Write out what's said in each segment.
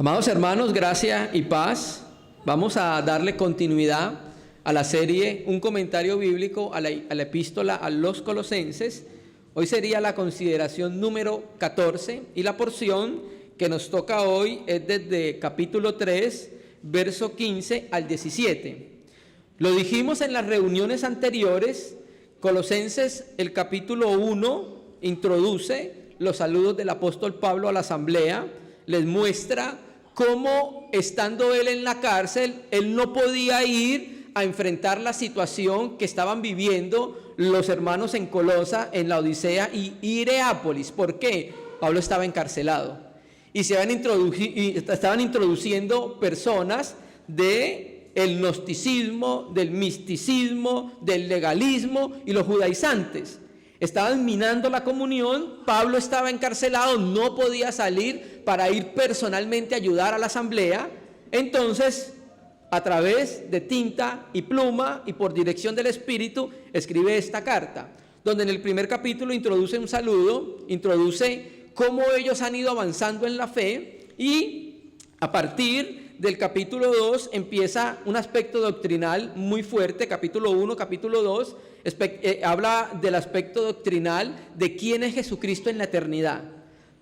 Amados hermanos, gracia y paz. Vamos a darle continuidad a la serie Un comentario bíblico a la epístola a los Colosenses. Hoy sería la consideración número 14 y la porción que nos toca hoy es desde capítulo 3, verso 15 al 17. Lo dijimos en las reuniones anteriores. Colosenses, el capítulo 1, introduce los saludos del apóstol Pablo a la asamblea. Les muestra cómo, estando él en la cárcel, él no podía ir a enfrentar la situación que estaban viviendo los hermanos en Colosa, en la Odisea y Hierápolis. ¿Por qué? Pablo estaba encarcelado y estaban introduciendo personas del gnosticismo, del misticismo, del legalismo y los judaizantes. Estaban minando la comunión. Pablo estaba encarcelado, no podía salir para ir personalmente a ayudar a la asamblea. Entonces, a través de tinta y pluma y por dirección del Espíritu, escribe esta carta, donde en el primer capítulo introduce un saludo, introduce cómo ellos han ido avanzando en la fe, y a partir del capítulo 2 empieza un aspecto doctrinal muy fuerte. Capítulo 1, capítulo 2 habla del aspecto doctrinal de quién es Jesucristo en la eternidad.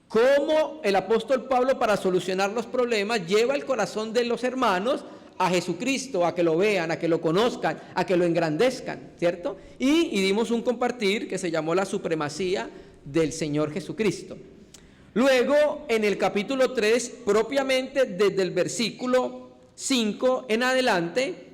Cómo el apóstol Pablo, para solucionar los problemas, lleva el corazón de los hermanos a Jesucristo, a que lo vean, a que lo conozcan, a que lo engrandezcan, ¿cierto? Y dimos un compartir que se llamó la supremacía del Señor Jesucristo. Luego, en el capítulo 3, propiamente desde el versículo 5 en adelante,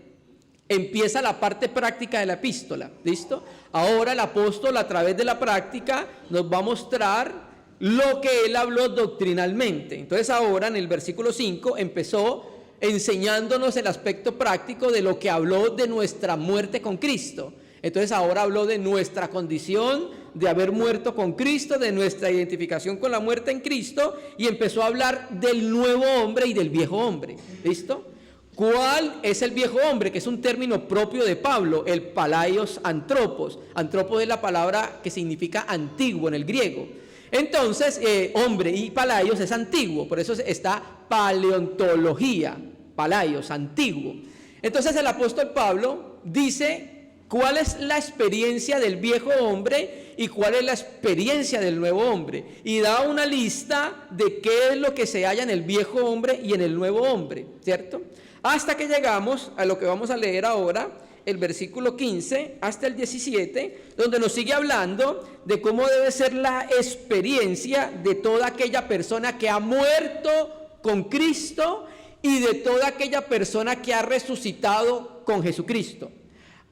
empieza la parte práctica de la epístola. ¿Listo? Ahora el apóstol, a través de la práctica, nos va a mostrar lo que él habló doctrinalmente. Entonces ahora en el versículo 5 empezó enseñándonos el aspecto práctico de lo que habló de nuestra muerte con Cristo. Entonces ahora habló de nuestra condición de haber muerto con Cristo, de nuestra identificación con la muerte en Cristo, y empezó a hablar del nuevo hombre y del viejo hombre. ¿Listo? ¿Cuál es el viejo hombre? Que es un término propio de Pablo, el palaios antropos. Antropos es la palabra que significa antiguo en el griego. Entonces, hombre y palaios es antiguo, por eso está paleontología, palaios, antiguo. Entonces el apóstol Pablo dice cuál es la experiencia del viejo hombre y cuál es la experiencia del nuevo hombre, y da una lista de qué es lo que se halla en el viejo hombre y en el nuevo hombre, ¿cierto? Hasta que llegamos a lo que vamos a leer ahora, el versículo 15 hasta el 17, donde nos sigue hablando de cómo debe ser la experiencia de toda aquella persona que ha muerto con Cristo y de toda aquella persona que ha resucitado con Jesucristo.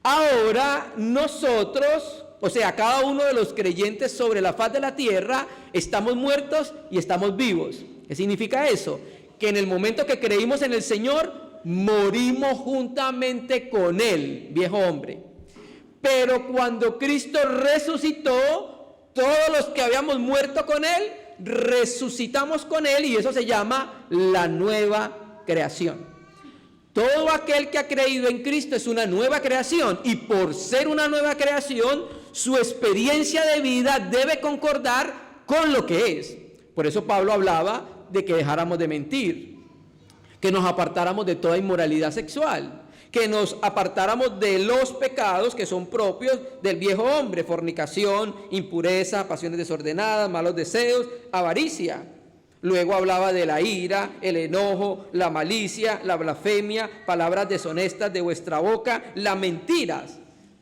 Ahora nosotros, o sea, cada uno de los creyentes sobre la faz de la tierra, estamos muertos y estamos vivos. ¿Qué significa eso? Que en el momento que creímos en el Señor, morimos juntamente con Él, viejo hombre. Pero cuando Cristo resucitó, todos los que habíamos muerto con Él, resucitamos con Él, y eso se llama la nueva creación. Todo aquel que ha creído en Cristo es una nueva creación, y por ser una nueva creación, su experiencia de vida debe concordar con lo que es. Por eso Pablo hablaba de que dejáramos de mentir, que nos apartáramos de toda inmoralidad sexual, que nos apartáramos de los pecados que son propios del viejo hombre: fornicación, impureza, pasiones desordenadas, malos deseos, avaricia. Luego hablaba de la ira, el enojo, la malicia, la blasfemia, palabras deshonestas de vuestra boca, las mentiras.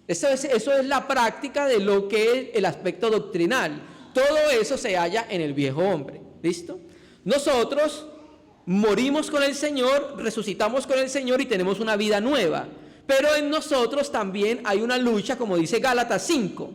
Eso es la práctica de lo que es el aspecto doctrinal. Todo eso se halla en el viejo hombre. ¿Listo? Nosotros morimos con el Señor, resucitamos con el Señor y tenemos una vida nueva. Pero en nosotros también hay una lucha, como dice Gálatas 5.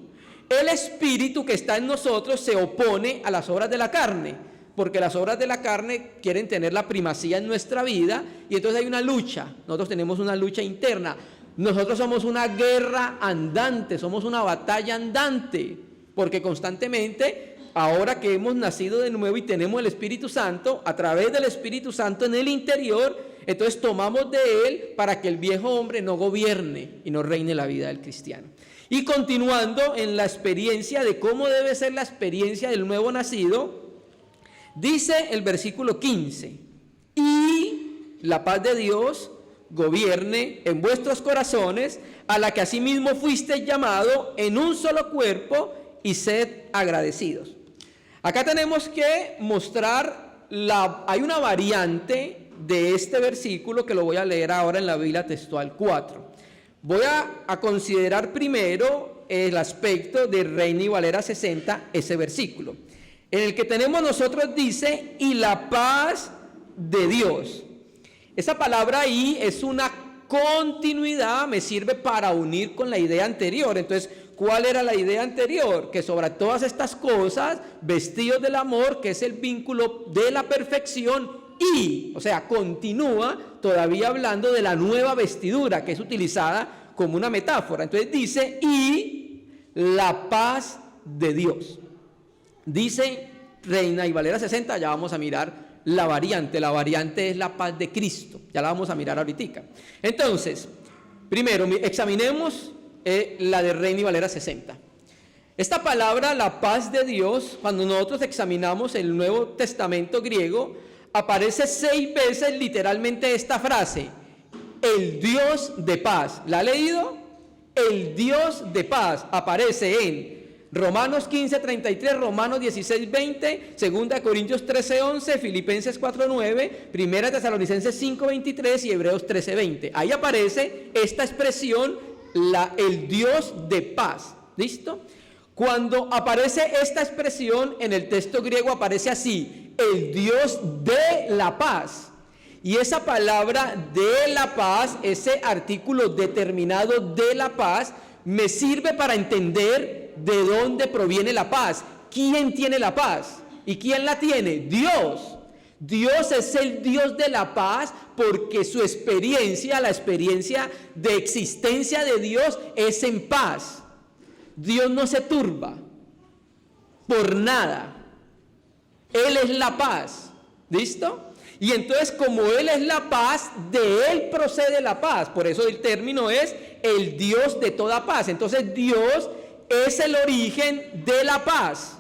El espíritu que está en nosotros se opone a las obras de la carne, porque las obras de la carne quieren tener la primacía en nuestra vida, y entonces hay una lucha. Nosotros tenemos una lucha interna. Nosotros somos una guerra andante, somos una batalla andante, porque constantemente, ahora que hemos nacido de nuevo y tenemos el Espíritu Santo, a través del Espíritu Santo en el interior, entonces tomamos de él para que el viejo hombre no gobierne y no reine la vida del cristiano. Y continuando en la experiencia de cómo debe ser la experiencia del nuevo nacido, dice el versículo 15: y la paz de Dios gobierne en vuestros corazones, a la que asimismo fuisteis llamado en un solo cuerpo, y sed agradecidos. Acá tenemos que mostrar, hay una variante de este versículo que lo voy a leer ahora en la Biblia Textual 4. Voy a considerar primero el aspecto de Reina y Valera 60, ese versículo, en el que tenemos nosotros, dice, y la paz de Dios. Esa palabra ahí es una continuidad, me sirve para unir con la idea anterior. Entonces, ¿cuál era la idea anterior? Que sobre todas estas cosas, vestidos del amor, que es el vínculo de la perfección, y, o sea, continúa todavía hablando de la nueva vestidura, que es utilizada como una metáfora. Entonces dice, y la paz de Dios. Dice Reina y Valera 60, ya vamos a mirar la variante es la paz de Cristo, ya la vamos a mirar ahorita. Entonces, primero examinemos la de Reina y Valera 60. Esta palabra, la paz de Dios, cuando nosotros examinamos el Nuevo Testamento griego, aparece 6 veces literalmente esta frase, el Dios de paz. ¿La ha leído? El Dios de paz aparece en Romanos 15:33, Romanos 16:20, 2 Corintios 13:11, Filipenses 4:9, 1 Tesalonicenses 5:23 y Hebreos 13:20. Ahí aparece esta expresión, el Dios de paz. ¿Listo? Cuando aparece esta expresión en el texto griego aparece así, el Dios de la paz. Y esa palabra de la paz, ese artículo determinado de la paz, me sirve para entender de dónde proviene la paz. ¿Quién tiene la paz? ¿Y quién la tiene? Dios. Dios es el Dios de la paz porque su experiencia, la experiencia de existencia de Dios es en paz. Dios no se turba por nada. Él es la paz. ¿Listo? Y entonces, como Él es la paz, de Él procede la paz. Por eso el término es el Dios de toda paz. Entonces, Dios es el origen de la paz.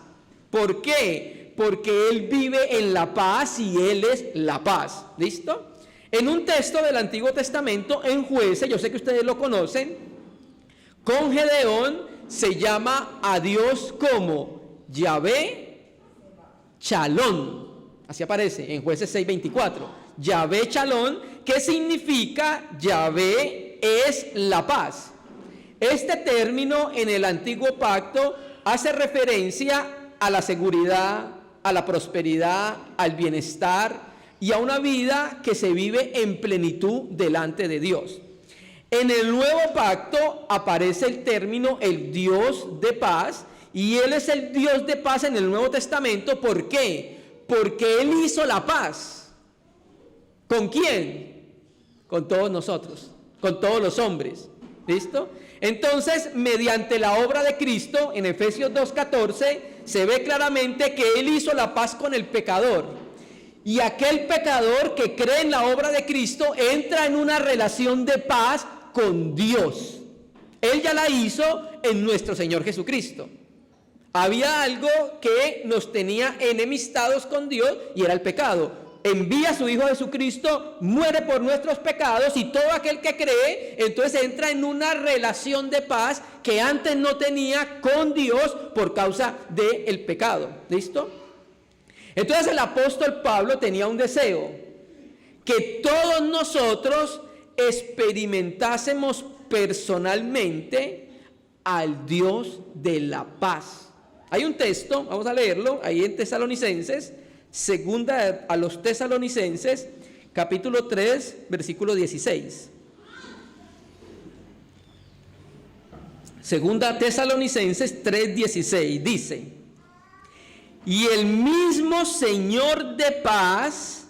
¿Por qué? Porque Él vive en la paz y Él es la paz. ¿Listo? En un texto del Antiguo Testamento, en Jueces, yo sé que ustedes lo conocen, con Gedeón se llama a Dios como Yahvé Chalón. Así aparece en Jueces 6:24. Yahvé Chalón, que significa Yahvé es la paz. Este término en el Antiguo Pacto hace referencia a la seguridad, a la prosperidad, al bienestar y a una vida que se vive en plenitud delante de Dios. En el Nuevo Pacto aparece el término el Dios de paz, y Él es el Dios de paz en el Nuevo Testamento. ¿Por qué? Porque Él hizo la paz. ¿Con quién? Con todos nosotros, con todos los hombres. ¿Listo? Entonces, mediante la obra de Cristo, en Efesios 2:14, se ve claramente que Él hizo la paz con el pecador. Y aquel pecador que cree en la obra de Cristo entra en una relación de paz con Dios. Él ya la hizo en nuestro Señor Jesucristo. Había algo que nos tenía enemistados con Dios y era el pecado. Envía a su Hijo Jesucristo, muere por nuestros pecados, y todo aquel que cree, entonces entra en una relación de paz que antes no tenía con Dios por causa del pecado. ¿Listo? Entonces el apóstol Pablo tenía un deseo, que todos nosotros experimentásemos personalmente al Dios de la paz. Hay un texto, vamos a leerlo, ahí en Tesalonicenses, segunda a los Tesalonicenses, capítulo 3, versículo 16. Segunda Tesalonicenses 3:16 dice: y el mismo Señor de paz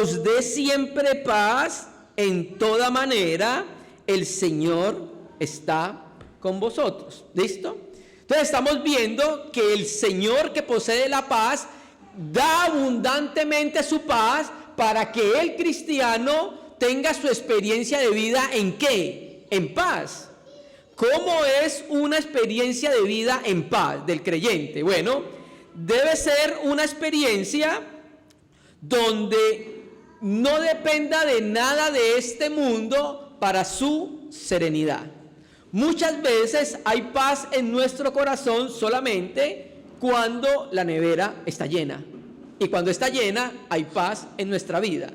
os dé siempre paz en toda manera, el Señor está con vosotros. ¿Listo? Entonces estamos viendo que el Señor que posee la paz da abundantemente su paz para que el cristiano tenga su experiencia de vida ¿en qué? En paz. ¿Cómo es una experiencia de vida en paz del creyente? Bueno, debe ser una experiencia donde no dependa de nada de este mundo para su serenidad. Muchas veces hay paz en nuestro corazón solamente cuando la nevera está llena. Y cuando está llena, hay paz en nuestra vida.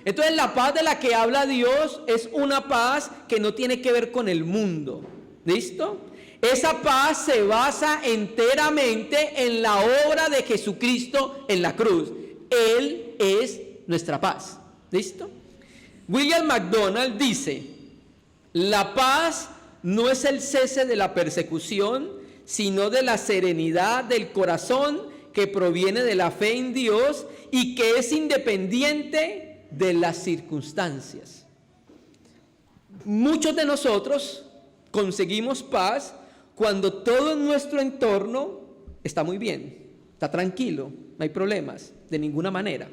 Entonces la paz de la que habla Dios es una paz que no tiene que ver con el mundo. ¿Listo? Esa paz se basa enteramente en la obra de Jesucristo en la cruz. Él es nuestra paz. ¿Listo? William MacDonald dice: la paz no es el cese de la persecución, sino de la serenidad del corazón que proviene de la fe en Dios y que es independiente de las circunstancias. Muchos de nosotros conseguimos paz cuando todo en nuestro entorno está muy bien, está tranquilo, no hay problemas de ninguna manera.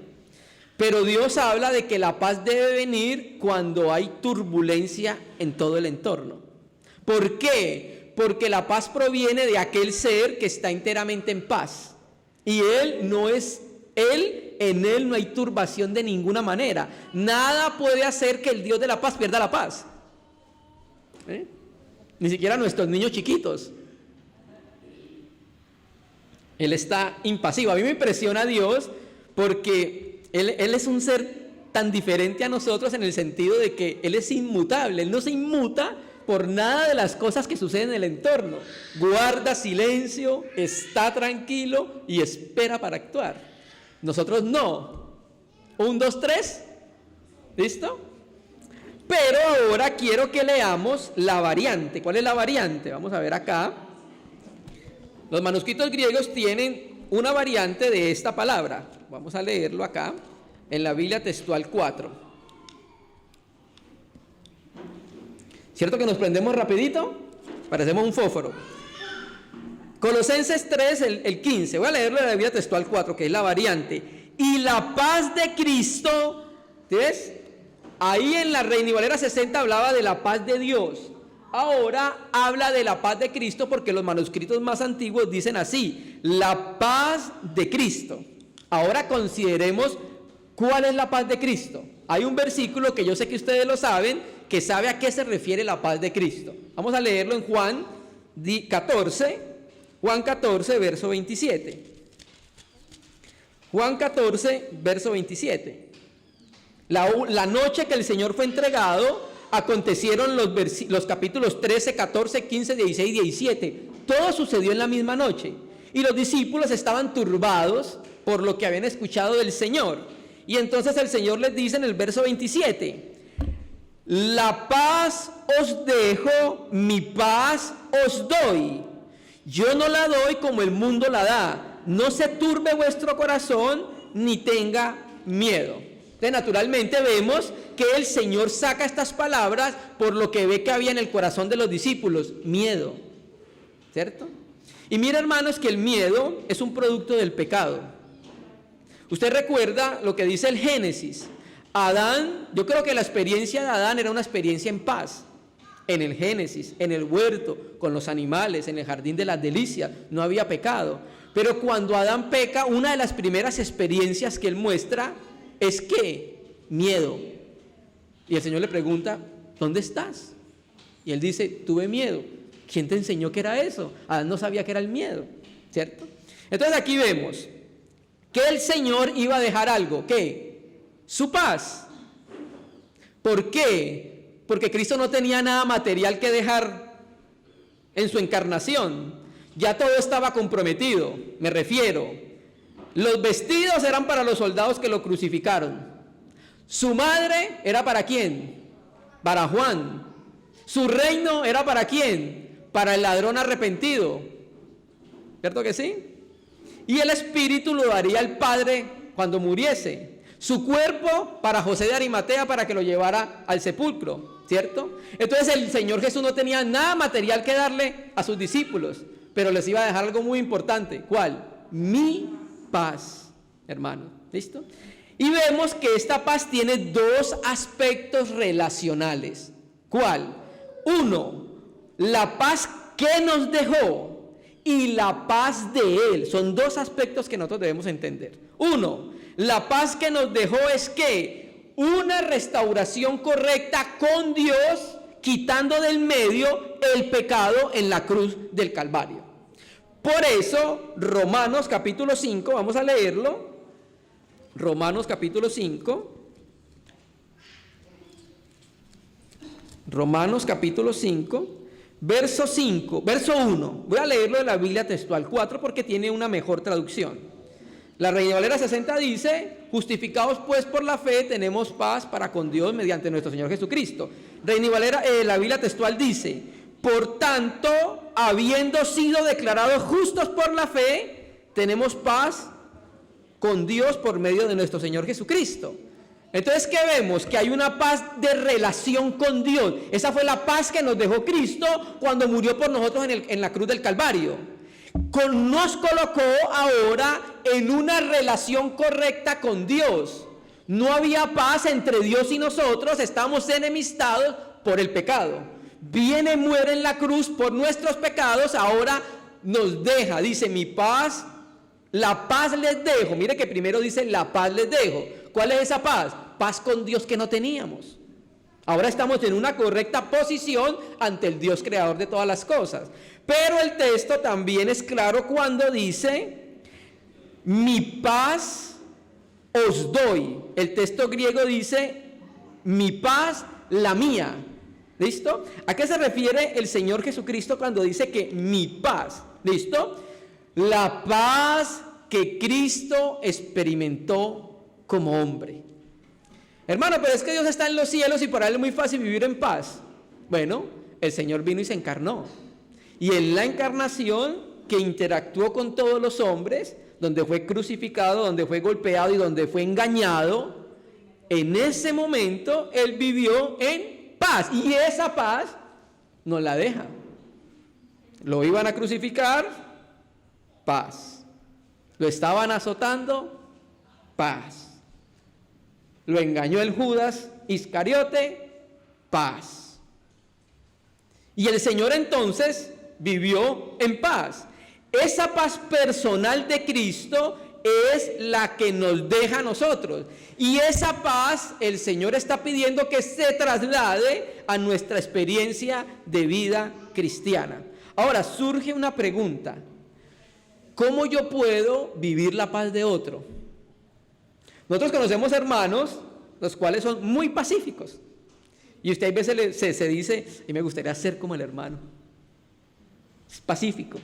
Pero Dios habla de que la paz debe venir cuando hay turbulencia en todo el entorno. ¿Por qué? Porque la paz proviene de aquel ser que está enteramente en paz. Y Él no es Él, en Él no hay turbación de ninguna manera. Nada puede hacer que el Dios de la paz pierda la paz. Ni siquiera nuestros niños chiquitos. Él está impasivo. A mí me impresiona Dios porque Él es un ser tan diferente a nosotros en el sentido de que Él es inmutable. Él no se inmuta por nada de las cosas que suceden en el entorno. Guarda silencio, está tranquilo y espera para actuar. Nosotros no. 1, 2, 3. ¿Listo? Pero ahora quiero que leamos la variante. ¿Cuál es la variante? Vamos a ver acá. Los manuscritos griegos tienen una variante de esta palabra. Vamos a leerlo acá en la Biblia Textual 4. ¿Cierto que nos prendemos rapidito? Parecemos un fósforo. Colosenses 3, el 15. Voy a leerlo en la Biblia Textual 4, que es la variante. Y la paz de Cristo, ¿ves? Ahí en la Reina y Valera 60 hablaba de la paz de Dios. Ahora habla de la paz de Cristo porque los manuscritos más antiguos dicen así: la paz de Cristo. Ahora consideremos cuál es la paz de Cristo. Hay un versículo que yo sé que ustedes lo saben, que sabe a qué se refiere la paz de Cristo. Vamos a leerlo en Juan 14, verso 27. Juan 14, verso 27. La noche que el Señor fue entregado, acontecieron los capítulos 13, 14, 15, 16 y 17. Todo sucedió en la misma noche. Y los discípulos estaban turbados por lo que habían escuchado del Señor. Y entonces el Señor les dice en el verso 27: la paz os dejo, mi paz os doy. Yo no la doy como el mundo la da. No se turbe vuestro corazón, ni tenga miedo. Entonces, naturalmente vemos que el Señor saca estas palabras por lo que ve que había en el corazón de los discípulos: miedo. ¿Cierto? Y mira, hermanos, que el miedo es un producto del pecado. Usted recuerda lo que dice el Génesis. Adán, yo creo que la experiencia de Adán era una experiencia en paz. En el Génesis, en el huerto, con los animales, en el jardín de las delicias, no había pecado. Pero cuando Adán peca, una de las primeras experiencias que él muestra es ¿qué? Miedo. Y el Señor le pregunta: ¿dónde estás? Y él dice: tuve miedo. ¿Quién te enseñó que era eso? Adán no sabía que era el miedo, ¿cierto? Entonces aquí vemos que el Señor iba a dejar algo. ¿Qué? Su paz. ¿Por qué? Porque Cristo no tenía nada material que dejar en su encarnación. Ya todo estaba comprometido. Me refiero, los vestidos eran para los soldados que lo crucificaron. Su madre era ¿para quién? Para Juan. Su reino era ¿para quién? Para el ladrón arrepentido. ¿Cierto que sí? Y el Espíritu lo daría al Padre cuando muriese. Su cuerpo para José de Arimatea, para que lo llevara al sepulcro, ¿cierto? Entonces el Señor Jesús no tenía nada material que darle a sus discípulos, pero les iba a dejar algo muy importante. ¿Cuál? Mi paz, hermano. ¿Listo? Y vemos que esta paz tiene dos aspectos relacionales. ¿Cuál? Uno, la paz que nos dejó, y la paz de Él. Son dos aspectos que nosotros debemos entender. Uno, la paz que nos dejó es que una restauración correcta con Dios, quitando del medio el pecado en la cruz del Calvario. Por eso, Romanos capítulo 5, vamos a leerlo. Romanos capítulo 5. Romanos capítulo 5, verso 1. Voy a leerlo de la Biblia textual 4 porque tiene una mejor traducción. La Reina Valera 60 dice: justificados pues por la fe, tenemos paz para con Dios mediante nuestro Señor Jesucristo. Reina Valera, la Biblia textual dice: por tanto, habiendo sido declarados justos por la fe, tenemos paz con Dios por medio de nuestro Señor Jesucristo. Entonces, ¿qué vemos? Que hay una paz de relación con Dios. Esa fue la paz que nos dejó Cristo cuando murió por nosotros en la cruz del Calvario. Nos colocó ahora en una relación correcta con Dios. No había paz entre Dios y nosotros, estábamos enemistados por el pecado. Viene, muere en la cruz por nuestros pecados, ahora nos deja, dice: mi paz, la paz les dejo. Mire que primero dice: la paz les dejo. ¿Cuál es esa paz? Paz con Dios que no teníamos. Ahora estamos en una correcta posición ante el Dios creador de todas las cosas. Pero el texto también es claro cuando dice: mi paz os doy. El texto griego dice: mi paz, la mía. ¿Listo? ¿A qué se refiere el Señor Jesucristo cuando dice que mi paz? ¿Listo? La paz que Cristo experimentó como hombre. Hermano, pero es que Dios está en los cielos y para Él es muy fácil vivir en paz. Bueno, el Señor vino y se encarnó. Y en la encarnación, que interactuó con todos los hombres, donde fue crucificado, donde fue golpeado y donde fue engañado, en ese momento Él vivió en paz. Y esa paz nos la deja. Lo iban a crucificar, paz. Lo estaban azotando, paz. Lo engañó el Judas Iscariote, paz. Y el Señor entonces vivió en paz. Esa paz personal de Cristo es la que nos deja a nosotros. Y esa paz el Señor está pidiendo que se traslade a nuestra experiencia de vida cristiana. Ahora surge una pregunta: ¿cómo yo puedo vivir la paz de otro? Nosotros conocemos hermanos, los cuales son muy pacíficos. Y usted a veces se dice: y me gustaría ser como el hermano. Es pacífico.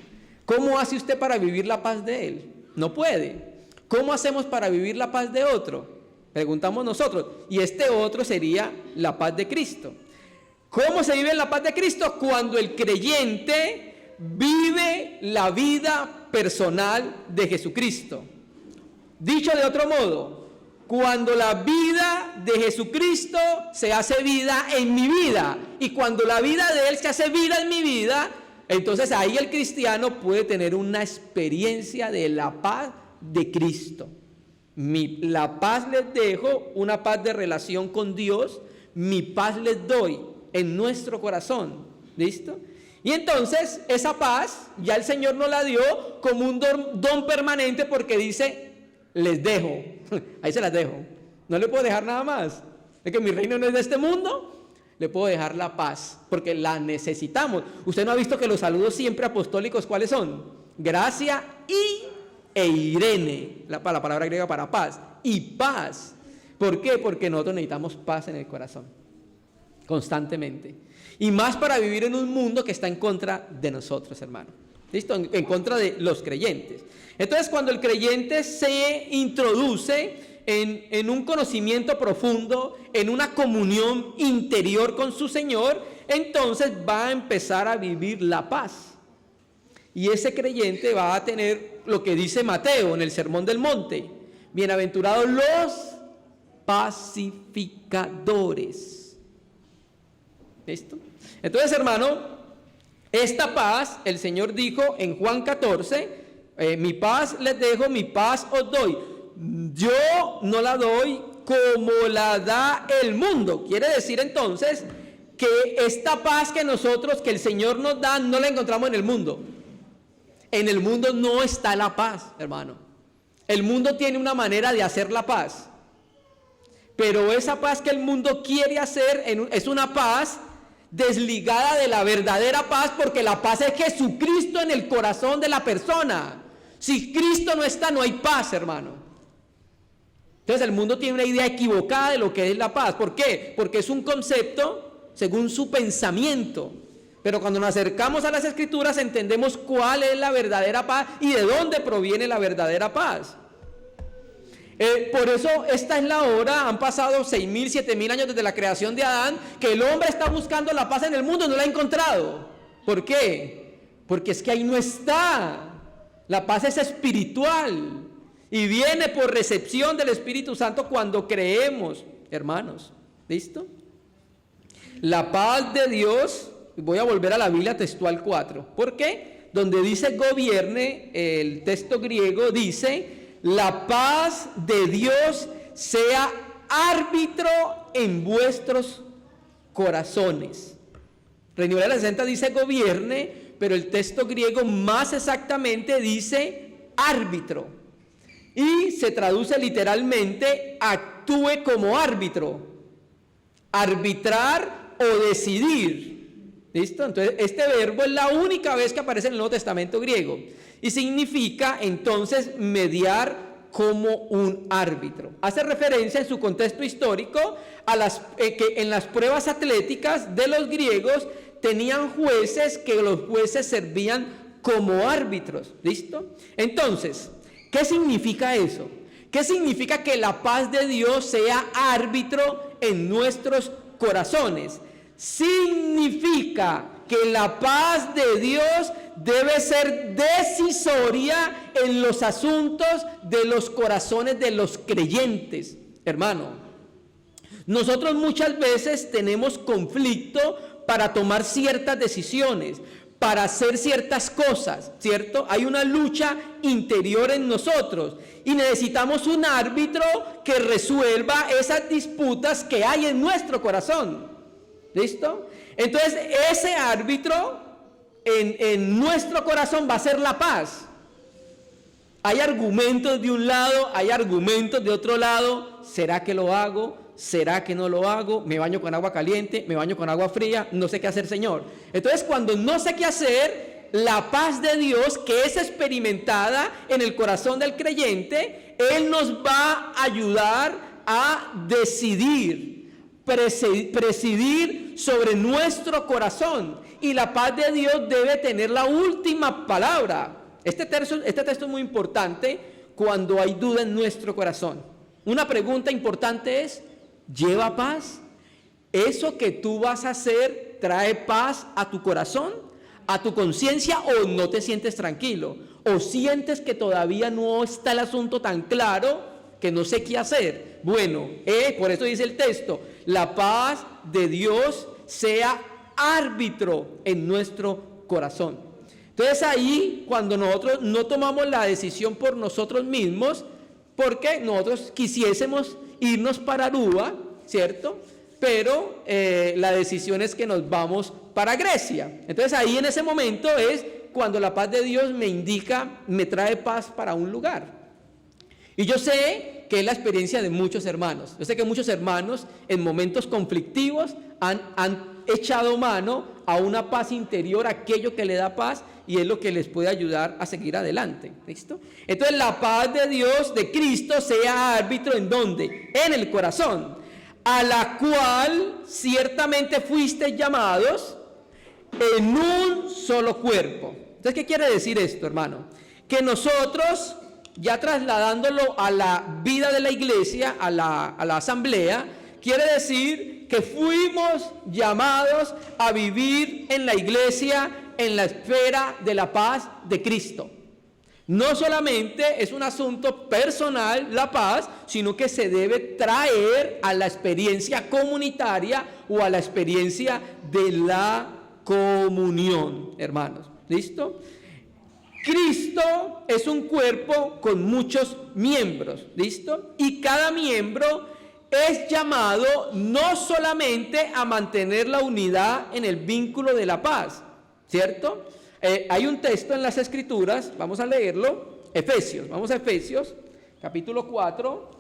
¿Cómo hace usted para vivir la paz de él? No puede. ¿Cómo hacemos para vivir la paz de otro? Preguntamos nosotros. Y este otro sería la paz de Cristo. ¿Cómo se vive la paz de Cristo? Cuando el creyente vive la vida personal de Jesucristo. Dicho de otro modo, cuando la vida de Jesucristo se hace vida en mi vida, y cuando la vida de Él se hace vida en mi vida, entonces ahí el cristiano puede tener una experiencia de la paz de Cristo. La paz les dejo, una paz de relación con Dios, mi paz les doy en nuestro corazón. ¿Listo? Y entonces esa paz ya el Señor nos la dio como un don permanente, porque dice: les dejo. Ahí se las dejo. No le puedo dejar nada más. Es que mi reino no es de este mundo. Le puedo dejar la paz porque la necesitamos. Usted no ha visto que los saludos siempre apostólicos, ¿cuáles son? Gracia e Irene, la palabra griega para paz, y paz. ¿Por qué? Porque nosotros necesitamos paz en el corazón constantemente, y más para vivir en un mundo que está en contra de nosotros, hermano. ¿Listo? En contra de los creyentes. Entonces, cuando el creyente se introduce en un conocimiento profundo, en una comunión interior con su Señor, entonces va a empezar a vivir la paz. Y ese creyente va a tener lo que dice Mateo en el Sermón del Monte: bienaventurados los pacificadores. ¿Listo? Entonces, hermano, esta paz, el Señor dijo en Juan 14, mi paz les dejo, mi paz os doy. Yo no la doy como la da el mundo. Quiere decir entonces que esta paz que el Señor nos da, no la encontramos en el mundo. En el mundo no está la paz, hermano. El mundo tiene una manera de hacer la paz. Pero esa paz que el mundo quiere hacer es una paz desligada de la verdadera paz, porque la paz es Jesucristo en el corazón de la persona. Si Cristo no está, no hay paz, hermano. Entonces el mundo tiene una idea equivocada de lo que es la paz. ¿Por qué? Porque es un concepto según su pensamiento. Pero cuando nos acercamos a las Escrituras entendemos cuál es la verdadera paz y de dónde proviene la verdadera paz. Por eso esta es la hora, han pasado 6.000, 7.000 años desde la creación de Adán, que el hombre está buscando la paz en el mundo y no la ha encontrado. ¿Por qué? Porque es que ahí no está. La paz es espiritual y viene por recepción del Espíritu Santo cuando creemos, hermanos. ¿Listo? La paz de Dios, voy a volver a la Biblia textual 4. ¿Por qué? Donde dice gobierne, el texto griego dice: la paz de Dios sea árbitro en vuestros corazones. Reina Valera 60 dice gobierne, pero el texto griego más exactamente dice árbitro. Y se traduce literalmente actúe como árbitro. Arbitrar o decidir. ¿Listo? Entonces este verbo es la única vez que aparece en el Nuevo Testamento griego. Y significa entonces mediar como un árbitro. Hace referencia en su contexto histórico a que en las pruebas atléticas de los griegos tenían jueces, que los jueces servían como árbitros. ¿Listo? Entonces, ¿qué significa eso? ¿Qué significa que la paz de Dios sea árbitro en nuestros corazones? Significa que la paz de Dios debe ser decisoria en los asuntos de los corazones de los creyentes. Hermano, nosotros muchas veces tenemos conflicto para tomar ciertas decisiones, para hacer ciertas cosas, ¿cierto? Hay una lucha interior en nosotros y necesitamos un árbitro que resuelva esas disputas que hay en nuestro corazón. ¿Listo? Entonces ese árbitro en nuestro corazón va a ser la paz. Hay argumentos de un lado, hay argumentos de otro lado. ¿Será que lo hago? ¿Será que no lo hago? ¿Me baño con agua caliente? ¿Me baño con agua fría? No sé qué hacer, Señor. Entonces cuando no sé qué hacer, la paz de Dios, que es experimentada en el corazón del creyente, Él nos va a ayudar a presidir sobre nuestro corazón, y la paz de Dios debe tener la última palabra. Este texto es muy importante cuando hay duda en nuestro corazón. Una pregunta importante es: ¿lleva paz? ¿Eso que tú vas a hacer trae paz a tu corazón, a tu conciencia, o no te sientes tranquilo? ¿O sientes que todavía no está el asunto tan claro, que no sé qué hacer? Bueno, por eso dice el texto: la paz de Dios sea árbitro en nuestro corazón. Entonces ahí, cuando nosotros no tomamos la decisión por nosotros mismos, porque nosotros quisiésemos irnos para Aruba, ¿cierto? Pero la decisión es que nos vamos para Grecia. Entonces ahí en ese momento es cuando la paz de Dios me indica, me trae paz para un lugar. Y yo sé que es la experiencia de muchos hermanos. Yo sé que muchos hermanos en momentos conflictivos han echado mano a una paz interior, aquello que le da paz, y es lo que les puede ayudar a seguir adelante. ¿Listo? Entonces la paz de Dios, de Cristo, sea árbitro ¿en dónde? En el corazón, a la cual ciertamente fuisteis llamados en un solo cuerpo. Entonces, ¿qué quiere decir esto, hermano? Que nosotros, ya trasladándolo a la vida de la iglesia, a la asamblea, quiere decir que fuimos llamados a vivir en la iglesia en la esfera de la paz de Cristo. No solamente es un asunto personal la paz, sino que se debe traer a la experiencia comunitaria o a la experiencia de la comunión, hermanos. ¿Listo? Cristo es un cuerpo con muchos miembros, ¿listo? Y cada miembro es llamado no solamente a mantener la unidad en el vínculo de la paz, ¿cierto? Hay un texto en las Escrituras, vamos a leerlo, Efesios, vamos a Efesios, capítulo 4,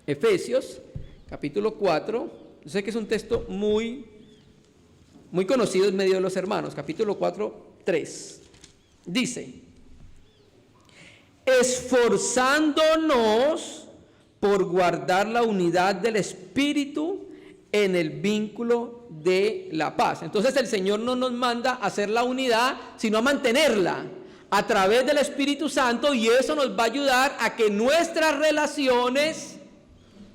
Efesios, capítulo 4. Yo sé que es un texto muy conocido en medio de los hermanos. Capítulo 4, 3. Dice: esforzándonos por guardar la unidad del Espíritu en el vínculo de la paz. Entonces el Señor no nos manda a hacer la unidad, sino a mantenerla a través del Espíritu Santo, y eso nos va a ayudar a que nuestras relaciones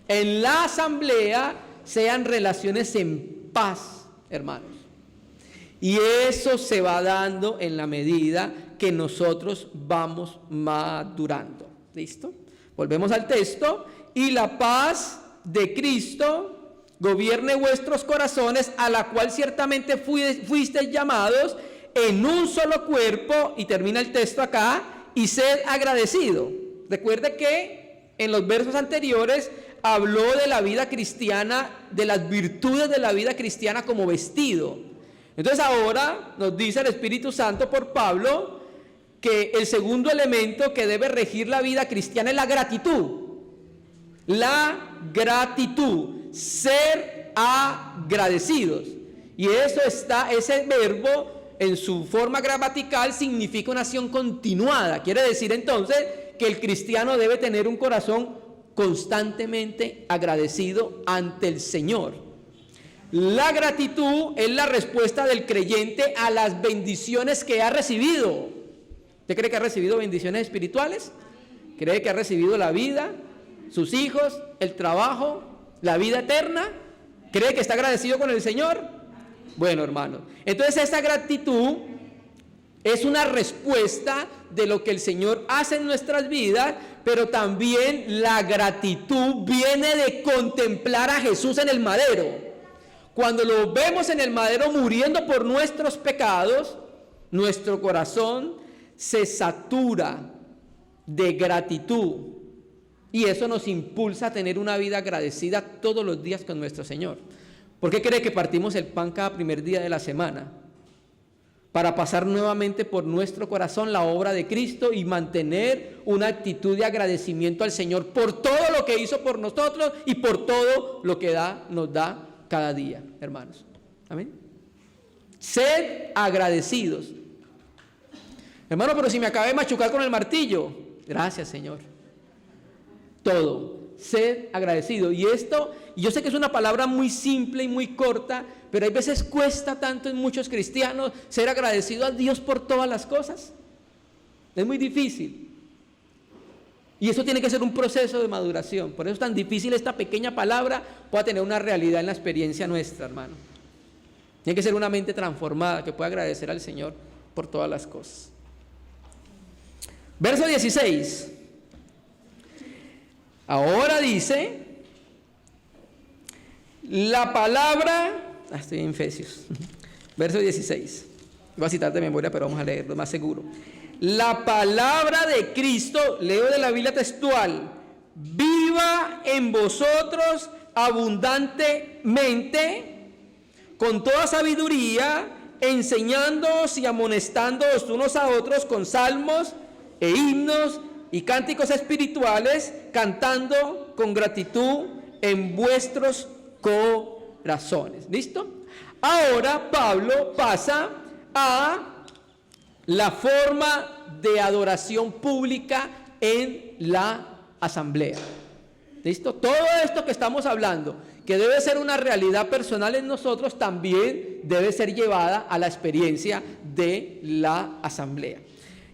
en la asamblea sean relaciones en paz, hermanos. Y eso se va dando en la medida que nosotros vamos madurando. ¿Listo? Volvemos al texto. Y la paz de Cristo gobierne vuestros corazones, a la cual ciertamente fuisteis llamados en un solo cuerpo, y termina el texto acá, y sed agradecido. Recuerde que en los versos anteriores habló de la vida cristiana, de las virtudes de la vida cristiana como vestido. Entonces ahora nos dice el Espíritu Santo por Pablo que el segundo elemento que debe regir la vida cristiana es la gratitud. La gratitud, ser agradecidos. Y eso está, ese verbo en su forma gramatical significa una acción continuada. Quiere decir entonces que el cristiano debe tener un corazón constantemente agradecido ante el Señor. La gratitud es la respuesta del creyente a las bendiciones que ha recibido. ¿Usted cree que ha recibido bendiciones espirituales? ¿Cree que ha recibido la vida, sus hijos, el trabajo, la vida eterna? ¿Cree que está agradecido con el Señor? Bueno, hermanos, entonces esa gratitud es una respuesta de lo que el Señor hace en nuestras vidas, pero también la gratitud viene de contemplar a Jesús en el madero. Cuando lo vemos en el madero muriendo por nuestros pecados, nuestro corazón se satura de gratitud, y eso nos impulsa a tener una vida agradecida todos los días con nuestro Señor. ¿Por qué cree que partimos el pan cada primer día de la semana? Para pasar nuevamente por nuestro corazón la obra de Cristo y mantener una actitud de agradecimiento al Señor por todo lo que hizo por nosotros y por todo lo que nos da cada día, hermanos. Amén. Sed agradecidos. Hermano, pero si me acabé de machucar con el martillo, gracias, Señor. Todo. Sed agradecido. Y esto, yo sé que es una palabra muy simple y muy corta, pero hay veces cuesta tanto en muchos cristianos ser agradecido a Dios por todas las cosas. Es muy difícil. Y eso tiene que ser un proceso de maduración. Por eso es tan difícil esta pequeña palabra pueda tener una realidad en la experiencia nuestra, hermano. Tiene que ser una mente transformada que pueda agradecer al Señor por todas las cosas. Verso 16. Ahora dice, la palabra, estoy en Efesios, verso 16. Voy a citar de memoria, pero vamos a leerlo más seguro. La palabra de Cristo, leo de la Biblia textual, viva en vosotros abundantemente, con toda sabiduría, enseñándoos y amonestándoos unos a otros con salmos e himnos y cánticos espirituales, cantando con gratitud en vuestros corazones. ¿Listo? Ahora Pablo pasa a la forma de adoración pública en la asamblea. ¿Listo? Todo esto que estamos hablando, que debe ser una realidad personal en nosotros, también debe ser llevada a la experiencia de la asamblea.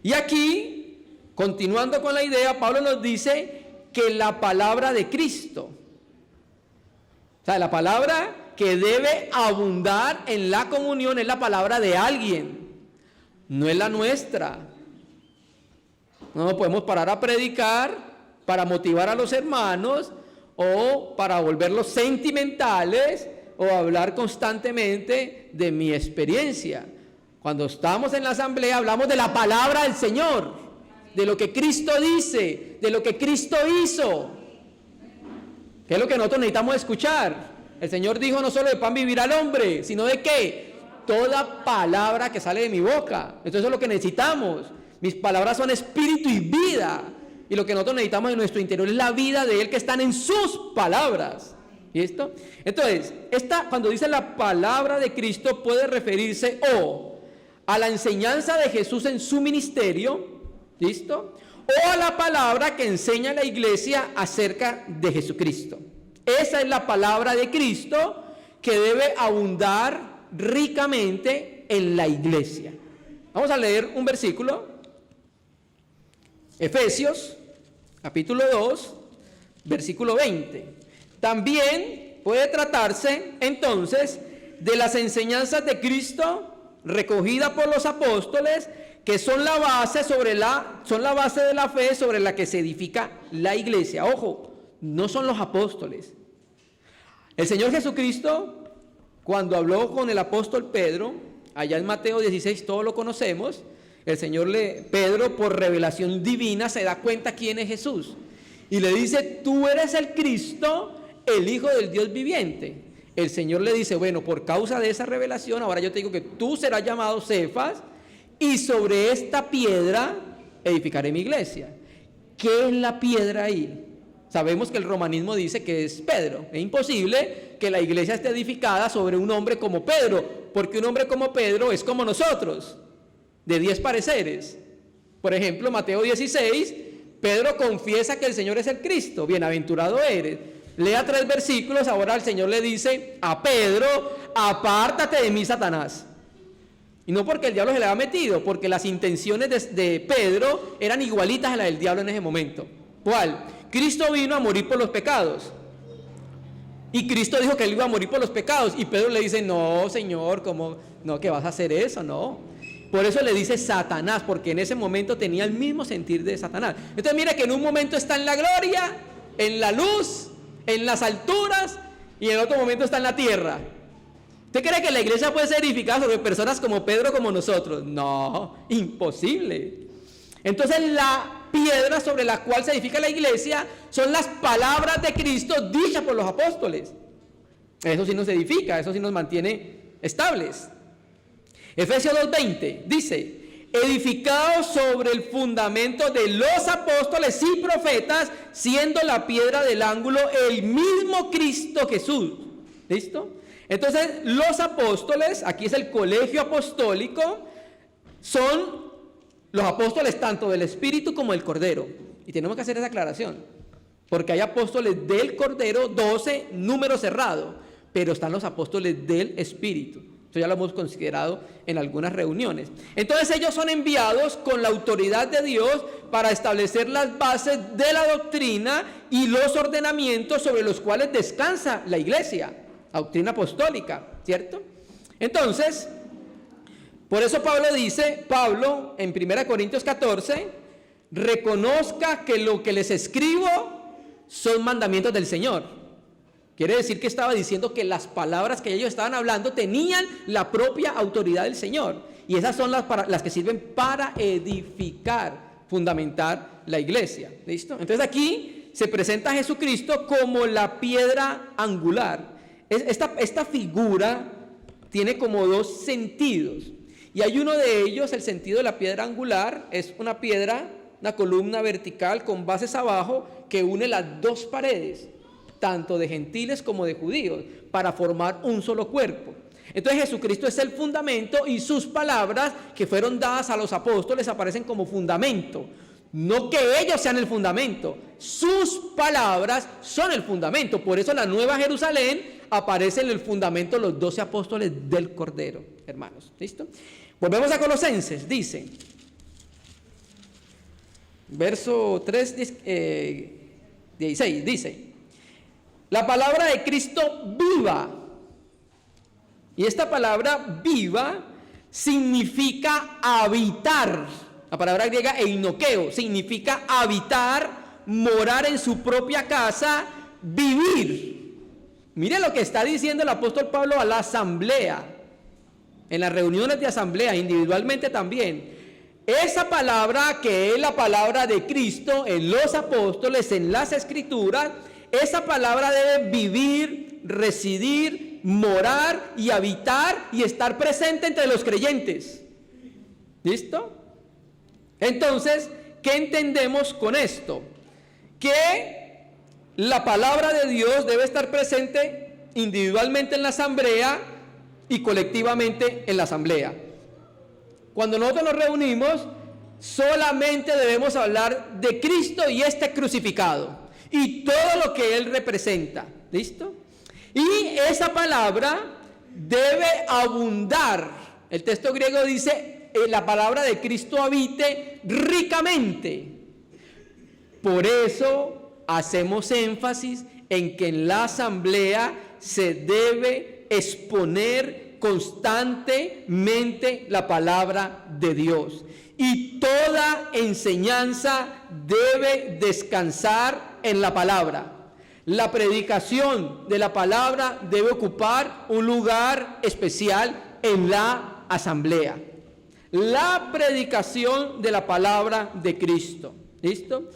Y aquí, continuando con la idea, Pablo nos dice que la palabra de Cristo, o sea, la palabra que debe abundar en la comunión es la palabra de alguien, no es la nuestra. No nos podemos parar a predicar para motivar a los hermanos o para volverlos sentimentales o hablar constantemente de mi experiencia. Cuando estamos en la asamblea hablamos de la palabra del Señor, de lo que Cristo dice, de lo que Cristo hizo, que es lo que nosotros necesitamos escuchar. El Señor dijo: no solo de pan vivirá el hombre, sino de ¿qué? Toda palabra que sale de mi boca. Entonces eso es lo que necesitamos. Mis palabras son espíritu y vida, y lo que nosotros necesitamos en nuestro interior es la vida de Él que están en sus palabras. ¿Listo? Entonces, cuando dice la palabra de Cristo puede referirse o a la enseñanza de Jesús en su ministerio, ¿listo? O a la palabra que enseña la iglesia acerca de Jesucristo. Esa es la palabra de Cristo que debe abundar ricamente en la iglesia. Vamos a leer un versículo. Efesios, capítulo 2, versículo 20. También puede tratarse entonces de las enseñanzas de Cristo recogidas por los apóstoles, que son la base de la fe sobre la que se edifica la iglesia. Ojo, no son los apóstoles. El Señor Jesucristo, cuando habló con el apóstol Pedro, allá en Mateo 16, todos lo conocemos, Pedro por revelación divina se da cuenta quién es Jesús. Y le dice, tú eres el Cristo, el Hijo del Dios viviente. El Señor le dice, bueno, por causa de esa revelación, ahora yo te digo que tú serás llamado Cefas, y sobre esta piedra edificaré mi iglesia. ¿Qué es la piedra ahí? Sabemos que el romanismo dice que es Pedro. Es imposible que la iglesia esté edificada sobre un hombre como Pedro, porque un hombre como Pedro es como nosotros, de 10 pareceres. Por ejemplo, Mateo 16, Pedro confiesa que el Señor es el Cristo. Bienaventurado eres. Lea 3 versículos, ahora el Señor le dice a Pedro, apártate de mí, Satanás. Y no porque el diablo se le había metido, porque las intenciones de Pedro eran igualitas a las del diablo en ese momento. ¿Cuál? Cristo vino a morir por los pecados. Y Cristo dijo que él iba a morir por los pecados. Y Pedro le dice, no, Señor, ¿cómo? No, que vas a hacer eso, no. Por eso le dice Satanás, porque en ese momento tenía el mismo sentir de Satanás. Entonces mire que en un momento está en la gloria, en la luz, en las alturas, y en otro momento está en la tierra. ¿Usted cree que la iglesia puede ser edificada sobre personas como Pedro, como nosotros? No, imposible. Entonces la piedra sobre la cual se edifica la iglesia son las palabras de Cristo dichas por los apóstoles. Eso sí nos edifica, eso sí nos mantiene estables. Efesios 2:20 dice, edificados sobre el fundamento de los apóstoles y profetas, siendo la piedra del ángulo el mismo Cristo Jesús. ¿Listo? Entonces los apóstoles, aquí es el colegio apostólico, son los apóstoles tanto del Espíritu como del Cordero. Y tenemos que hacer esa aclaración, porque hay apóstoles del Cordero, 12, número cerrado, pero están los apóstoles del Espíritu. Esto ya lo hemos considerado en algunas reuniones. Entonces ellos son enviados con la autoridad de Dios para establecer las bases de la doctrina y los ordenamientos sobre los cuales descansa la iglesia, la doctrina apostólica, ¿cierto? Entonces, por eso Pablo en 1 Corintios 14, reconozca que lo que les escribo son mandamientos del Señor. Quiere decir que estaba diciendo que las palabras que ellos estaban hablando tenían la propia autoridad del Señor. Y esas son las que sirven para edificar, fundamentar la iglesia. ¿Listo? Entonces aquí se presenta a Jesucristo como la piedra angular. Esta figura tiene como 2 sentidos. Y hay uno de ellos, el sentido de la piedra angular, es una piedra, una columna vertical con bases abajo que une las 2 paredes, tanto de gentiles como de judíos, para formar un solo cuerpo. Entonces Jesucristo es el fundamento y sus palabras que fueron dadas a los apóstoles aparecen como fundamento. No que ellos sean el fundamento, sus palabras son el fundamento. Por eso la Nueva Jerusalén aparece en el fundamento los 12 apóstoles del Cordero, hermanos. ¿Listo? Volvemos a Colosenses, dice, verso 3, 16, dice, la palabra de Cristo viva. Y esta palabra viva significa habitar. La palabra griega einoqueo significa habitar, morar en su propia casa, vivir. Mire lo que está diciendo el apóstol Pablo a la asamblea, en las reuniones de asamblea, individualmente también. Esa palabra que es la palabra de Cristo en los apóstoles, en las escrituras, esa palabra debe vivir, residir, morar y habitar y estar presente entre los creyentes. ¿Listo? Entonces, ¿qué entendemos con esto? Que la palabra de Dios debe estar presente individualmente en la asamblea y colectivamente en la asamblea. Cuando nosotros nos reunimos, solamente debemos hablar de Cristo y este crucificado y todo lo que Él representa. ¿Listo? Y esa palabra debe abundar. El texto griego dice, la palabra de Cristo habite ricamente. Por eso hacemos énfasis en que en la asamblea se debe exponer constantemente la palabra de Dios. Y toda enseñanza debe descansar en la palabra. La predicación de la palabra debe ocupar un lugar especial en la asamblea. La predicación de la palabra de Cristo. ¿Listo?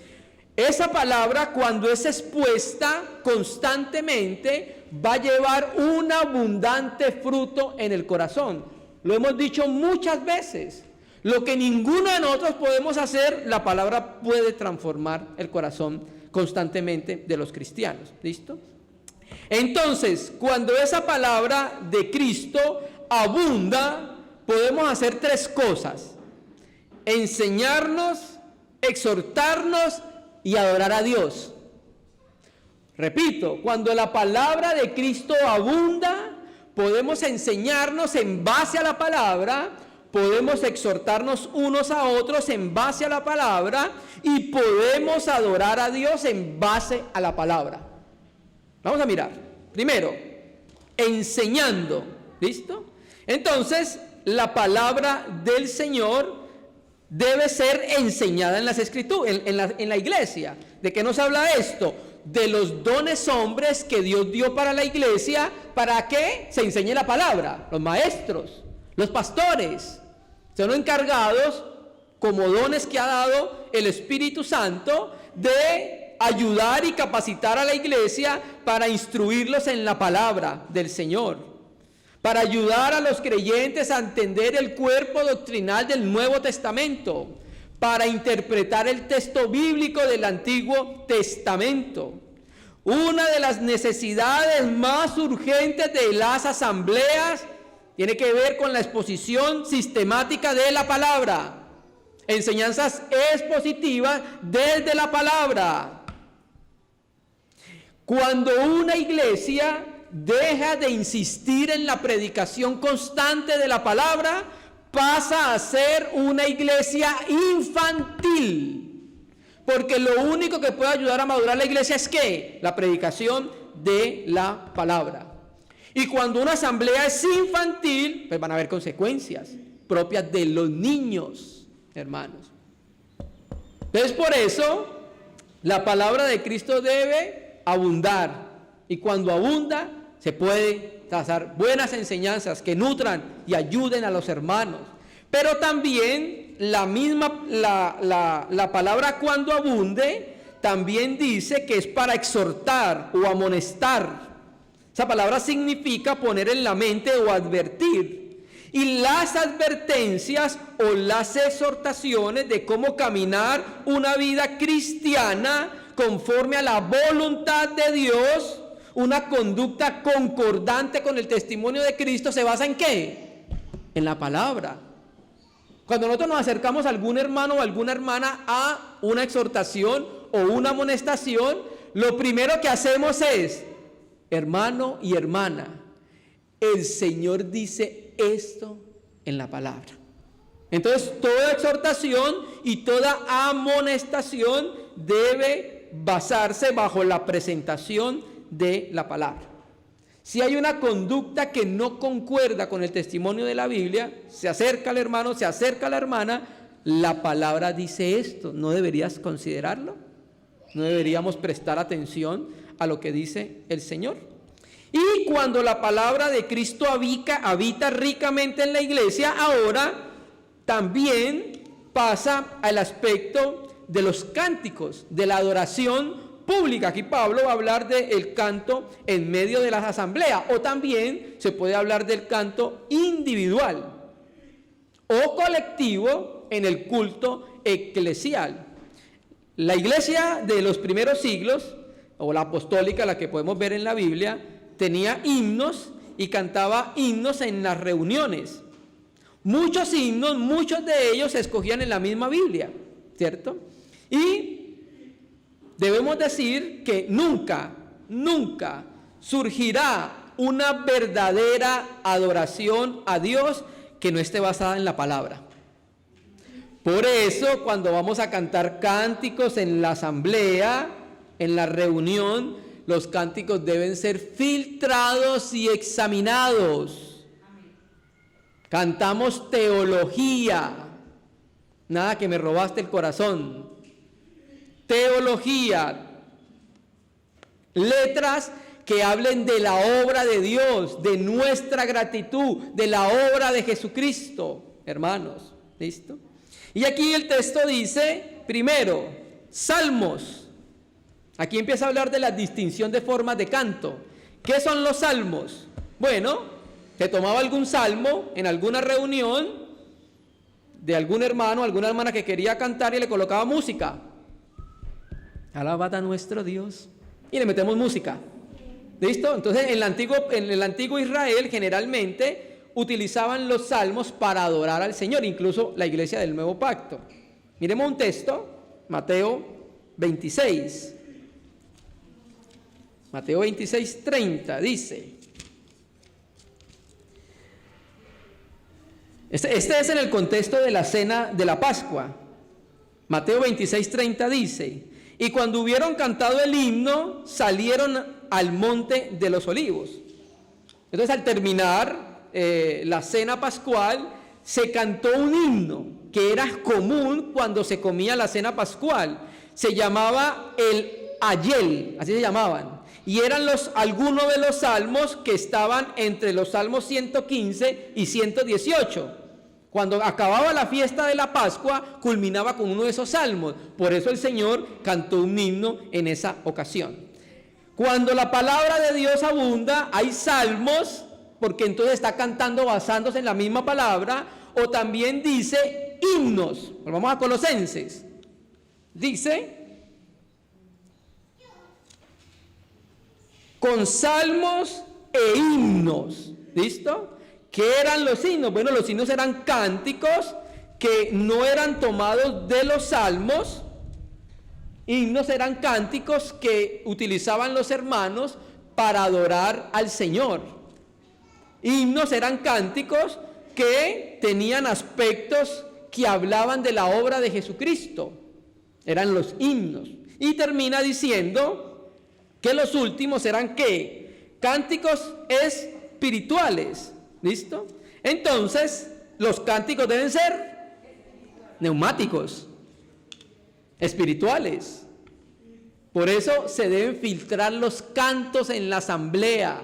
Esa palabra, cuando es expuesta constantemente, va a llevar un abundante fruto en el corazón. Lo hemos dicho muchas veces. Lo que ninguno de nosotros podemos hacer, la palabra puede transformar el corazón constantemente de los cristianos. ¿Listo? Entonces, cuando esa palabra de Cristo abunda, podemos hacer tres cosas: enseñarnos, exhortarnos y adorar a Dios. Repito, cuando la palabra de Cristo abunda, podemos enseñarnos en base a la palabra, podemos exhortarnos unos a otros en base a la palabra y podemos adorar a Dios en base a la palabra. Vamos a mirar. Primero, enseñando. ¿Listo? Entonces, la palabra del Señor debe ser enseñada en las escrituras, en la iglesia. ¿De qué nos habla esto? De los dones hombres que Dios dio para la iglesia, para que se enseñe la palabra. Los maestros, los pastores, son encargados, como dones que ha dado el Espíritu Santo, de ayudar y capacitar a la iglesia para instruirlos en la palabra del Señor, para ayudar a los creyentes a entender el cuerpo doctrinal del Nuevo Testamento, para interpretar el texto bíblico del Antiguo Testamento. Una de las necesidades más urgentes de las asambleas tiene que ver con la exposición sistemática de la palabra. Enseñanzas expositivas desde la palabra. Cuando una iglesia deja de insistir en la predicación constante de la palabra, pasa a ser una iglesia infantil. Porque lo único que puede ayudar a madurar la iglesia es ¿qué? La predicación de la palabra. Y cuando una asamblea es infantil, pues van a haber consecuencias propias de los niños, hermanos. Entonces, por eso, la palabra de Cristo debe abundar. Y cuando abunda, se puede trazar buenas enseñanzas que nutran y ayuden a los hermanos. Pero también la palabra cuando abunde, también dice que es para exhortar o amonestar. Esa palabra significa poner en la mente o advertir. Y las advertencias o las exhortaciones de cómo caminar una vida cristiana conforme a la voluntad de Dios, una conducta concordante con el testimonio de Cristo, ¿se basa en qué? En la palabra. Cuando nosotros nos acercamos a algún hermano o alguna hermana a una exhortación o una amonestación, lo primero que hacemos es: hermano y hermana, el Señor dice esto en la palabra. Entonces, toda exhortación y toda amonestación debe basarse bajo la presentación de la palabra. Si hay una conducta que no concuerda con el testimonio de la Biblia, se acerca al hermano, se acerca a la hermana, la palabra dice esto, ¿no deberías considerarlo? ¿No deberíamos prestar atención a lo que dice el Señor? Y cuando la palabra de Cristo habita ricamente en la iglesia, ahora también pasa al aspecto de los cánticos, de la adoración pública. Aquí Pablo va a hablar del canto en medio de las asambleas, o también se puede hablar del canto individual o colectivo en el culto eclesial. La iglesia de los primeros siglos o la apostólica, la que podemos ver en la Biblia, tenía himnos y cantaba himnos en las reuniones. Muchos himnos, muchos de ellos se escogían en la misma Biblia, ¿cierto? Y debemos decir que nunca surgirá una verdadera adoración a Dios que no esté basada en la palabra. Por eso, cuando vamos a cantar cánticos en la asamblea, en la reunión, los cánticos deben ser filtrados y examinados. Cantamos teología. Nada que me robaste el corazón. Teología. Letras que hablen de la obra de Dios, de nuestra gratitud, de la obra de Jesucristo, hermanos. ¿Listo? Y aquí el texto dice, primero, salmos. Aquí empieza a hablar de la distinción de formas de canto. ¿Qué son los salmos? Bueno, se tomaba algún salmo en alguna reunión de algún hermano, alguna hermana que quería cantar y le colocaba música. Alabad a nuestro Dios. Y le metemos música. ¿Listo? Entonces, en el antiguo Israel, generalmente utilizaban los salmos para adorar al Señor, incluso la iglesia del Nuevo Pacto. Miremos un texto, Mateo 26. Mateo 26, 30, dice. Este es en el contexto de la cena de la Pascua. Mateo 26, 30 dice: y cuando hubieron cantado el himno, salieron al monte de los olivos. Entonces, al terminar la cena pascual, se cantó un himno que era común cuando se comía la cena pascual. Se llamaba el Ayel, así se llamaban. Y eran algunos de los salmos que estaban entre los salmos 115 y 118. Cuando acababa la fiesta de la Pascua, culminaba con uno de esos salmos. Por eso el Señor cantó un himno en esa ocasión. Cuando la palabra de Dios abunda, hay salmos, porque entonces está cantando basándose en la misma palabra, o también dice himnos. Vamos a Colosenses. Dice: con salmos e himnos. ¿Listo? ¿Qué eran los himnos? Bueno, los himnos eran cánticos que no eran tomados de los salmos. Himnos eran cánticos que utilizaban los hermanos para adorar al Señor. Himnos eran cánticos que tenían aspectos que hablaban de la obra de Jesucristo. Eran los himnos. Y termina diciendo que los últimos eran ¿qué? Cánticos espirituales. ¿Listo? Entonces, los cánticos deben ser neumáticos, espirituales. Por eso se deben filtrar los cantos en la asamblea.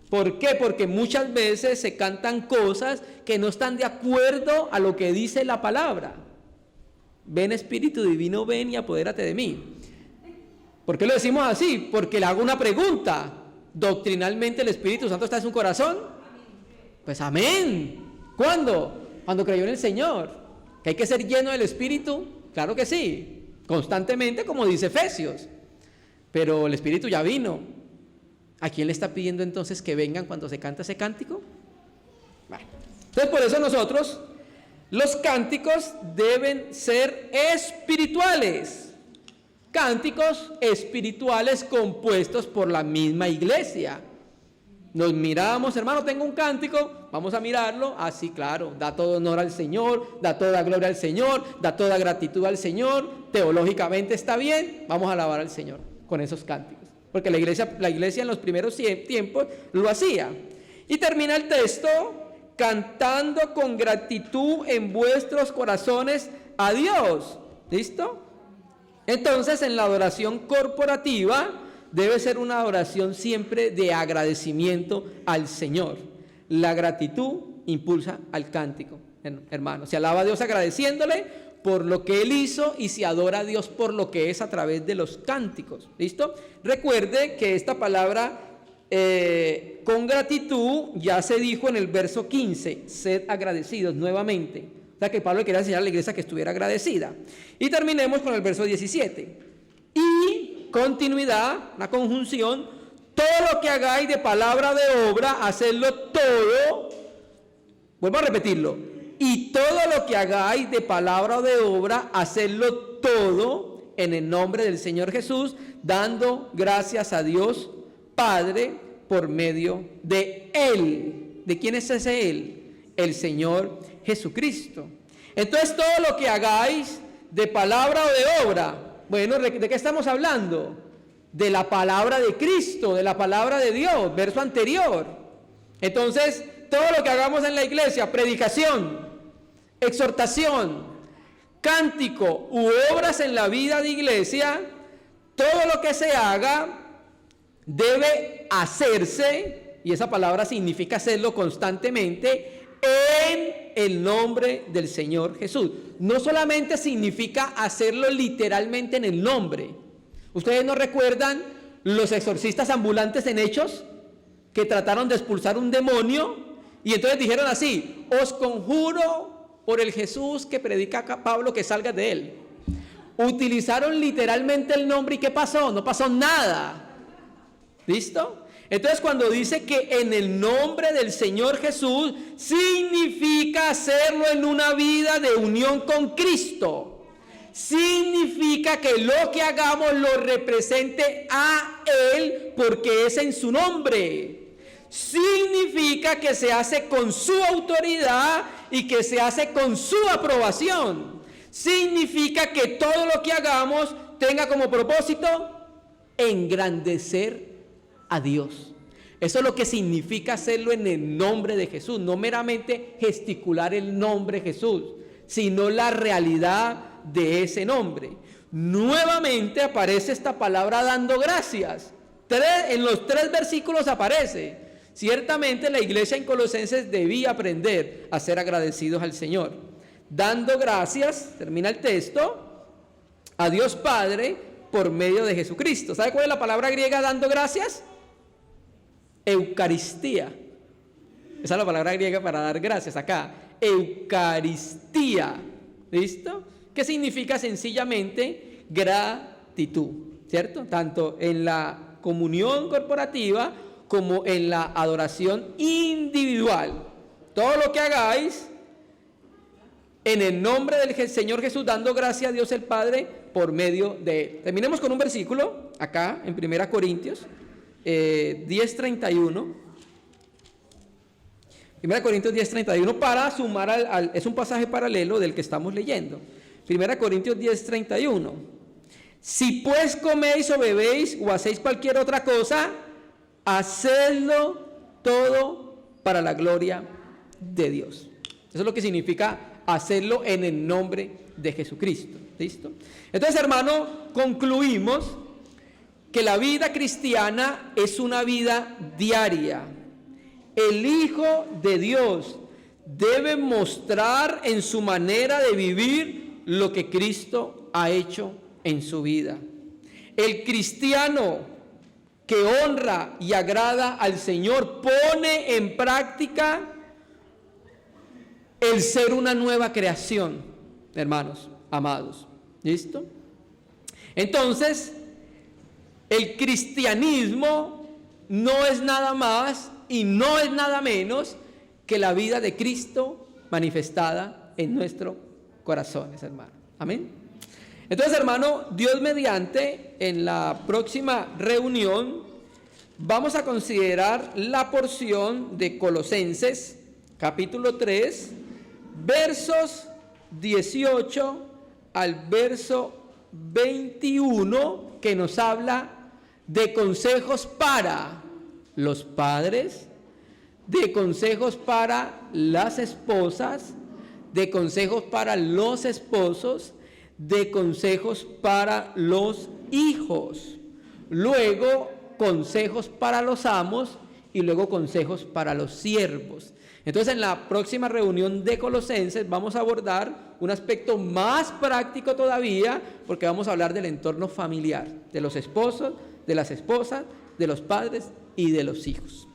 ¿Por qué? Porque muchas veces se cantan cosas que no están de acuerdo a lo que dice la palabra. Ven Espíritu Divino, ven y apodérate de mí. ¿Por qué lo decimos así? Porque le hago una pregunta. ¿Doctrinalmente el Espíritu Santo está en su corazón? Pues amén. ¿Cuándo? Cuando creyó en el Señor. ¿Que hay que ser lleno del Espíritu? Claro que sí. Constantemente, como dice Efesios. Pero el Espíritu ya vino. ¿A quién le está pidiendo entonces que vengan cuando se canta ese cántico? Bueno, entonces por eso nosotros, los cánticos deben ser espirituales. Cánticos espirituales compuestos por la misma iglesia. Nos miramos, hermano, tengo un cántico, vamos a mirarlo. Ah, sí, claro, da todo honor al Señor, da toda gloria al Señor, da toda gratitud al Señor, teológicamente está bien, vamos a alabar al Señor con esos cánticos. Porque la iglesia en los primeros tiempos lo hacía. Y termina el texto: cantando con gratitud en vuestros corazones a Dios. ¿Listo? Entonces, en la adoración corporativa debe ser una adoración siempre de agradecimiento al Señor. La gratitud impulsa al cántico, hermano. Se alaba a Dios agradeciéndole por lo que Él hizo y se adora a Dios por lo que es a través de los cánticos. ¿Listo? Recuerde que esta palabra con gratitud ya se dijo en el verso 15. Sed agradecidos nuevamente. O sea que Pablo quería enseñar a la iglesia que estuviera agradecida. Y terminemos con el verso 17. Y continuidad, una conjunción. Todo lo que hagáis de palabra o de obra, hacedlo todo. Vuelvo a repetirlo. Y todo lo que hagáis de palabra o de obra, hacedlo todo en el nombre del Señor Jesús, dando gracias a Dios Padre por medio de Él. ¿De quién es ese Él? El Señor Jesucristo. Entonces, todo lo que hagáis de palabra o de obra, bueno, ¿de qué estamos hablando? De la palabra de Cristo, de la palabra de Dios, verso anterior. Entonces, todo lo que hagamos en la iglesia, predicación, exhortación, cántico u obras en la vida de iglesia, todo lo que se haga debe hacerse, y esa palabra significa hacerlo constantemente, en el nombre del Señor Jesús. No solamente significa hacerlo literalmente en el nombre. ¿Ustedes no recuerdan los exorcistas ambulantes en Hechos que trataron de expulsar un demonio y entonces dijeron así: os conjuro por el Jesús que predica Pablo que salgas de él? Utilizaron literalmente el nombre y ¿qué pasó? No pasó nada. ¿Listo? Entonces, cuando dice que en el nombre del Señor Jesús, significa hacerlo en una vida de unión con Cristo. Significa que lo que hagamos lo represente a Él porque es en su nombre. Significa que se hace con su autoridad y que se hace con su aprobación. Significa que todo lo que hagamos tenga como propósito engrandecer a Dios. Eso es lo que significa hacerlo en el nombre de Jesús, no meramente gesticular el nombre Jesús, sino la realidad de ese nombre. Nuevamente aparece esta palabra dando gracias. En los 3 versículos aparece. Ciertamente la iglesia en Colosenses debía aprender a ser agradecidos al Señor. Dando gracias, termina el texto, a Dios Padre por medio de Jesucristo. ¿Sabe cuál es la palabra griega dando gracias? Eucaristía. Esa es la palabra griega para dar gracias acá. Eucaristía. ¿Listo? ¿Qué significa? Sencillamente gratitud, ¿cierto? Tanto en la comunión corporativa como en la adoración individual. Todo lo que hagáis en el nombre del Señor Jesús, dando gracias a Dios el Padre por medio de Él. Terminemos con un versículo acá en 1 Corintios 10:31. 1 Corintios 10:31 para sumar es un pasaje paralelo del que estamos leyendo. 1 Corintios 10:31. Si pues coméis o bebéis o hacéis cualquier otra cosa, hacedlo todo para la gloria de Dios. Eso es lo que significa hacerlo en el nombre de Jesucristo. ¿Listo? Entonces, hermano, concluimos que la vida cristiana es una vida diaria. El Hijo de Dios debe mostrar en su manera de vivir lo que Cristo ha hecho en su vida. El cristiano que honra y agrada al Señor pone en práctica el ser una nueva creación, hermanos amados. ¿Listo? Entonces, el cristianismo no es nada más y no es nada menos que la vida de Cristo manifestada en nuestros corazones, hermano. Amén. Entonces, hermano, Dios mediante, en la próxima reunión vamos a considerar la porción de Colosenses, capítulo 3, versos 18 al verso 21, que nos habla de consejos para los padres, de consejos para las esposas, de consejos para los esposos, de consejos para los hijos, luego consejos para los amos y luego consejos para los siervos. Entonces, en la próxima reunión de Colosenses vamos a abordar un aspecto más práctico todavía, porque vamos a hablar del entorno familiar, de los esposos, de las esposas, de los padres y de los hijos.